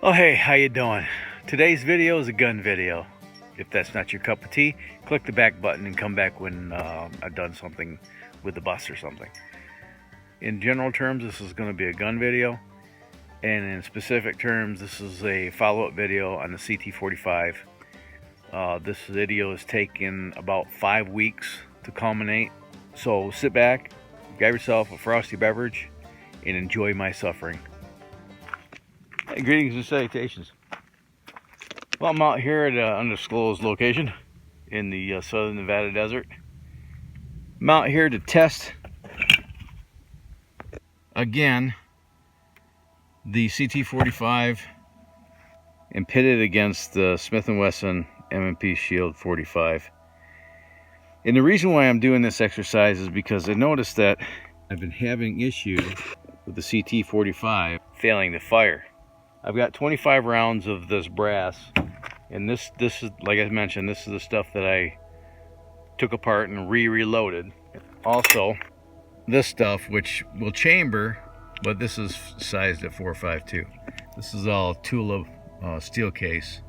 Oh hey, how you doing? Today's video is a gun video. If that's not your cup of tea, click the back button and come back when I've done something with the bus or something. In general terms, this is going to be a gun video, and in specific terms, this is a follow-up video on the CT45. This video is taking about 5 weeks to culminate, so sit back, grab yourself a frosty beverage, and enjoy my suffering. Hey, greetings and salutations. Well, I'm out here at an undisclosed location in the southern Nevada desert. I'm out here to test again the CT45 and pit it against the Smith & Wesson M&P Shield 45. And the reason why I'm doing this exercise is because I noticed that I've been having issues with the CT45 failing to fire. I've got 25 rounds of this brass, and this is, like I mentioned, this is the stuff that I took apart and reloaded. Also, this stuff, which will chamber, but this is sized at 4.52. This is all tulip steel case,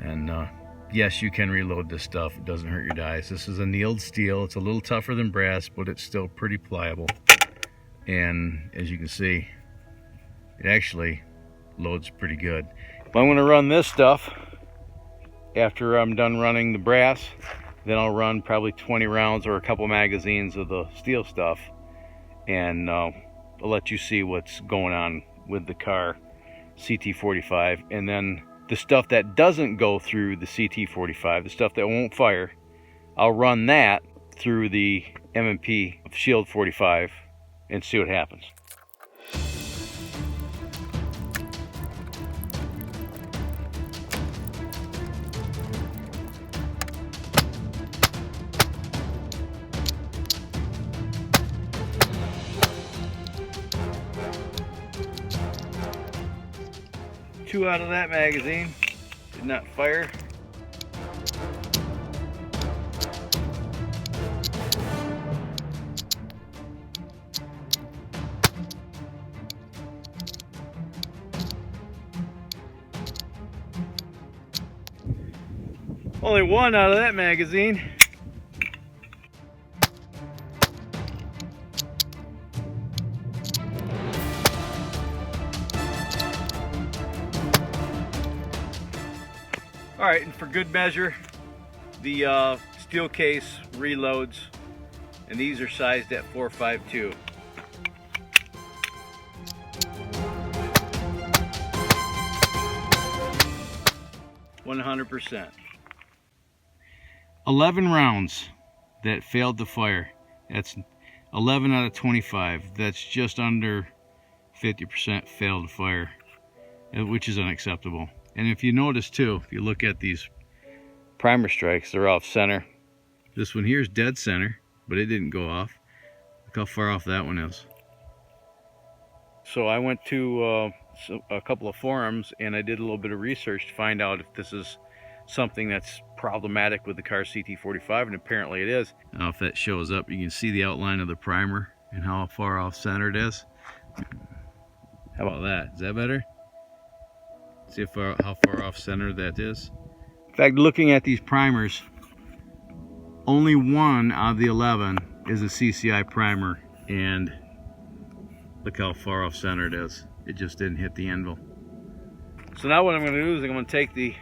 and yes, you can reload this stuff. It doesn't hurt your dies. This is annealed steel. It's a little tougher than brass, but it's still pretty pliable. And as you can see, it actually loads pretty good. But I'm going to run this stuff after I'm done running the brass. Then I'll run probably 20 rounds or a couple magazines of the steel stuff, and I'll let you see what's going on with the Kahr CT45. And then the stuff that doesn't go through the CT45, the stuff that won't fire, I'll run that through the M&P Shield 45 and see what happens. Two out of that magazine did not fire. Only one out of that magazine. All right, and for good measure, the steel case reloads, and these are sized at 4.52. %. 11 rounds that failed to fire. That's 11 out of 25. That's just under 50% failed to fire, which is unacceptable. And if you notice too, if you look at these primer strikes, they're off center. This one here is dead center, but it didn't go off. Look how far off that one is. So I went to a couple of forums and I did a little bit of research to find out if this is something that's problematic with the Kahr CT45, and apparently it is. Now if that shows up, you can see the outline of the primer and how far off center it is. How about that? Is that better? See how far off center that is. In fact, looking at these primers, only one out of the 11 is a CCI primer, and look how far off center it is. It just didn't hit the anvil. So now what I'm going to do is I'm going to take the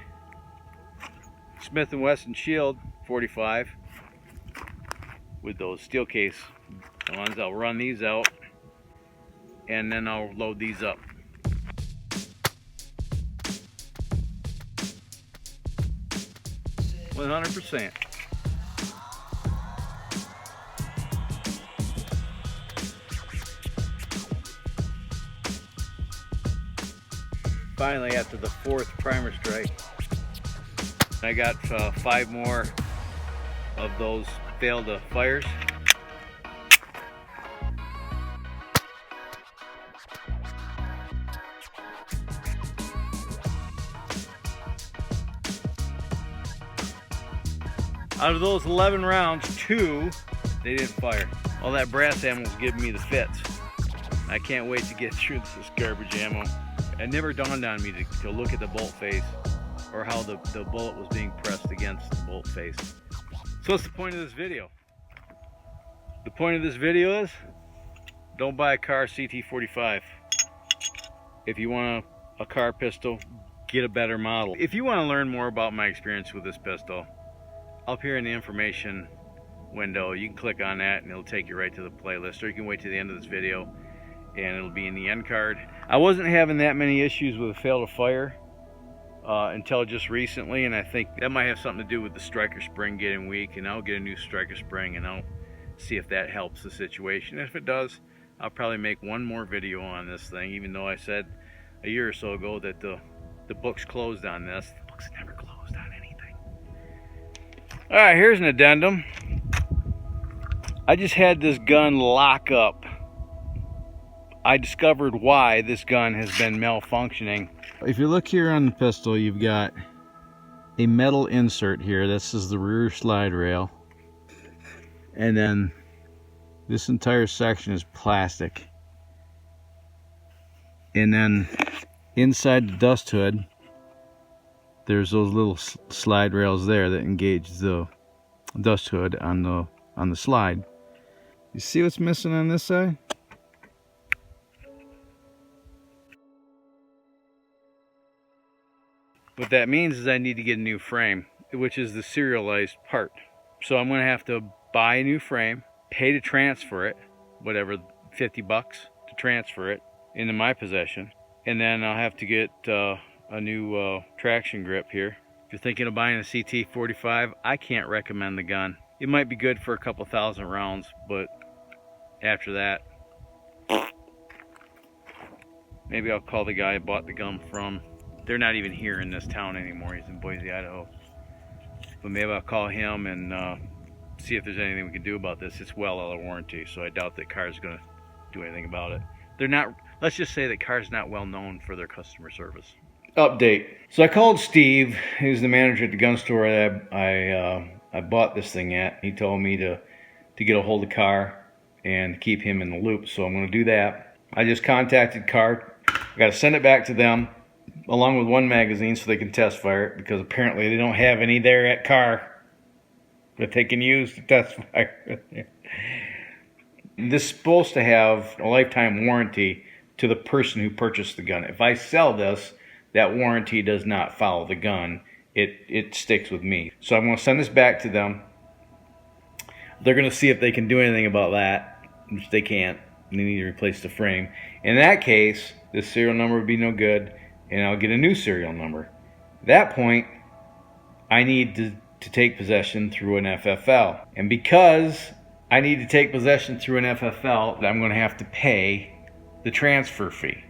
Smith & Wesson Shield 45 with those steel case ones. I'll run these out, and then I'll load these up. %. Finally, after the 4th primer strike, I got 5 more of those failed fires. Out of those 11 rounds, 2, they didn't fire. All that brass ammo was giving me the fits. I can't wait to get through this garbage ammo. It never dawned on me to look at the bolt face or how the bullet was being pressed against the bolt face. So what's the point of this video? The point of this video is, don't buy a Kahr CT45. If you want a Kahr pistol, get a better model. If you want to learn more about my experience with this pistol, up here in the information window, you can click on that and it'll take you right to the playlist, or you can wait to the end of this video and it'll be in the end card. I wasn't having that many issues with a fail to fire until just recently, and I think that might have something to do with the striker spring getting weak, and I'll get a new striker spring and I'll see if that helps the situation. If it does, I'll probably make one more video on this thing, even though I said a year or so ago that the book's closed on this. The book's never closed on anything. Alright, here's an addendum. I just had this gun lock up. I discovered why this gun has been malfunctioning. If you look here on the pistol, you've got a metal insert here. This is the rear slide rail. And then this entire section is plastic. And then inside the dust hood, there's those little slide rails there that engage the dust hood on the slide. You see what's missing on this side? What that means is I need to get a new frame, which is the serialized part. So I'm going to have to buy a new frame, pay to transfer it, whatever, 50 bucks to transfer it into my possession, and then I'll have to get a new traction grip here. If you're thinking of buying a CT45, I can't recommend the gun. It might be good for a couple thousand rounds, but after that, maybe I'll call the guy I bought the gun from. They're not even here in this town anymore. He's in Boise, Idaho. But maybe I'll call him and see if there's anything we can do about this. It's well out of warranty, so I doubt that Kahr's going to do anything about it. They're not. Let's just say that Kahr's not well known for their customer service. Update. So I called Steve, who's the manager at the gun store that I bought this thing at. He told me to get a hold of Kahr and keep him in the loop, so I'm going to do that. I just contacted Kahr. I got to send it back to them along with one magazine so they can test fire it, because apparently they don't have any there at Kahr that they can use to test fire it. This is supposed to have a lifetime warranty to the person who purchased the gun. If I sell this, that warranty does not follow the gun. It sticks with me. So I'm going to send this back to them. They're going to see if they can do anything about that, which they can't. They need to replace the frame. In that case, this serial number would be no good, and I'll get a new serial number. At that point, I need to take possession through an FFL. And because I need to take possession through an FFL, I'm going to have to pay the transfer fee.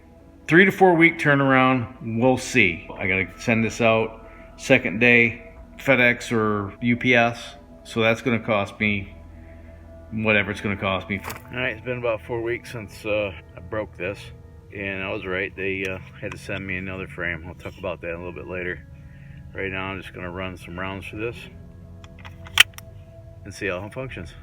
3 to 4 week turnaround, we'll see. I got to send this out second day, FedEx or UPS. So that's going to cost me whatever it's going to cost me. All right, it's been about 4 weeks since I broke this. And I was right, they had to send me another frame. I'll talk about that a little bit later. Right now I'm just going to run some rounds for this and see how it functions.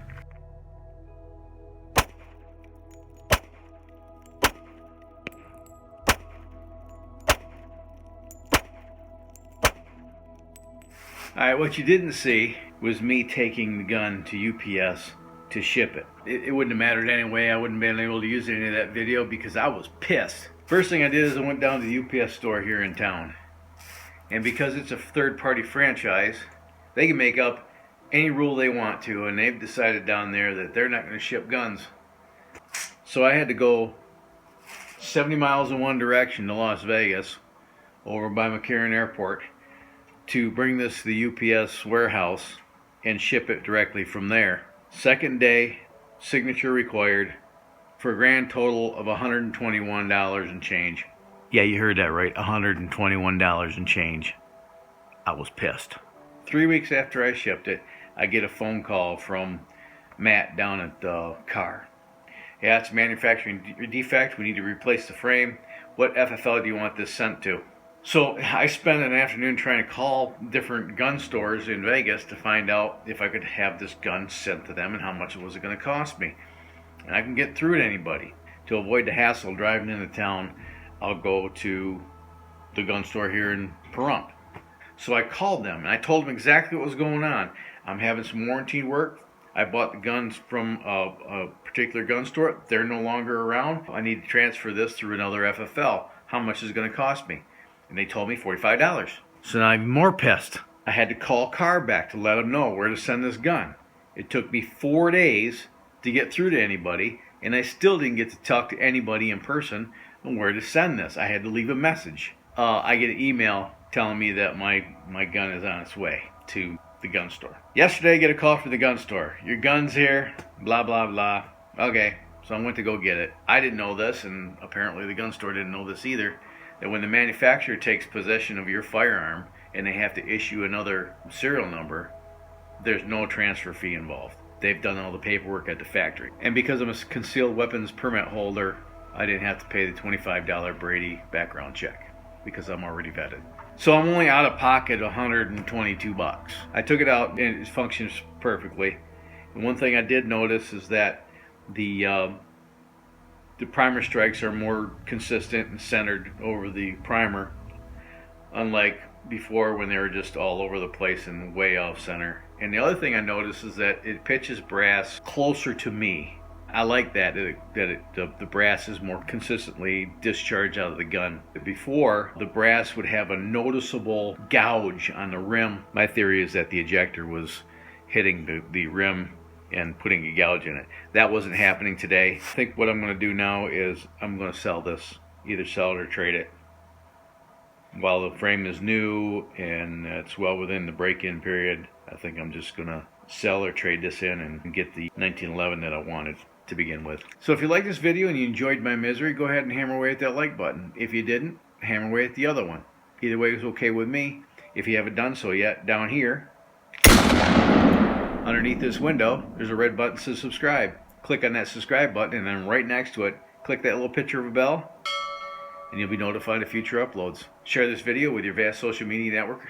Alright, what you didn't see was me taking the gun to UPS to ship it. It wouldn't have mattered anyway. I wouldn't have been able to use any of that video because I was pissed. First thing I did is I went down to the UPS store here in town. And because it's a third-party franchise, they can make up any rule they want to, and they've decided down there that they're not going to ship guns. So I had to go 70 miles in one direction to Las Vegas, over by McCarran Airport, to bring this to the UPS warehouse and ship it directly from there. Second day, signature required, for a grand total of $121 and change. Yeah, you heard that right, $121 and change. I was pissed. 3 weeks after I shipped it, I get a phone call from Matt down at Kahr. Yeah, it's a manufacturing defect. We need to replace the frame. What FFL do you want this sent to? So I spent an afternoon trying to call different gun stores in Vegas to find out if I could have this gun sent to them and how much it was going to cost me. And I can get through to anybody. To avoid the hassle driving into town, I'll go to the gun store here in Pahrump. So I called them and I told them exactly what was going on. I'm having some warranty work. I bought the guns from a particular gun store. They're no longer around. I need to transfer this through another FFL. How much is it going to cost me? And they told me $45. So now I'm more pissed. I had to call Kahr back to let them know where to send this gun. It took me 4 days to get through to anybody, and I still didn't get to talk to anybody in person on where to send this. I had to leave a message. I get an email telling me that my gun is on its way to the gun store. Yesterday I get a call from the gun store. Your gun's here, blah, blah, blah. Okay, so I went to go get it. I didn't know this, and apparently the gun store didn't know this either, that when the manufacturer takes possession of your firearm and they have to issue another serial number, there's no transfer fee involved. They've done all the paperwork at the factory. And because I'm a concealed weapons permit holder, I didn't have to pay the $25 Brady background check because I'm already vetted. So I'm only out of pocket $122. I took it out and it functions perfectly. And one thing I did notice is that the primer strikes are more consistent and centered over the primer, unlike before when they were just all over the place and way off center. And the other thing I noticed is that it pitches brass closer to me. I like that the brass is more consistently discharged out of the gun. Before, the brass would have a noticeable gouge on the rim. My theory is that the ejector was hitting the rim and putting a gouge in it. That wasn't happening today. I think what I'm going to do now is I'm going to sell this. Either sell it or trade it. While the frame is new and it's well within the break-in period, I think I'm just going to sell or trade this in and get the 1911 that I wanted to begin with. So if you like this video and you enjoyed my misery, go ahead and hammer away at that like button. If you didn't, hammer away at the other one. Either way is okay with me. If you haven't done so yet, down here, underneath this window, there's a red button that says subscribe. Click on that subscribe button, and then right next to it, click that little picture of a bell, and you'll be notified of future uploads. Share this video with your vast social media network.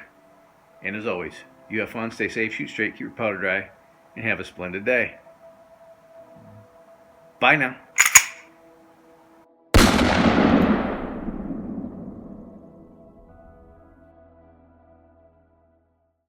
And as always, you have fun, stay safe, shoot straight, keep your powder dry, and have a splendid day. Bye now.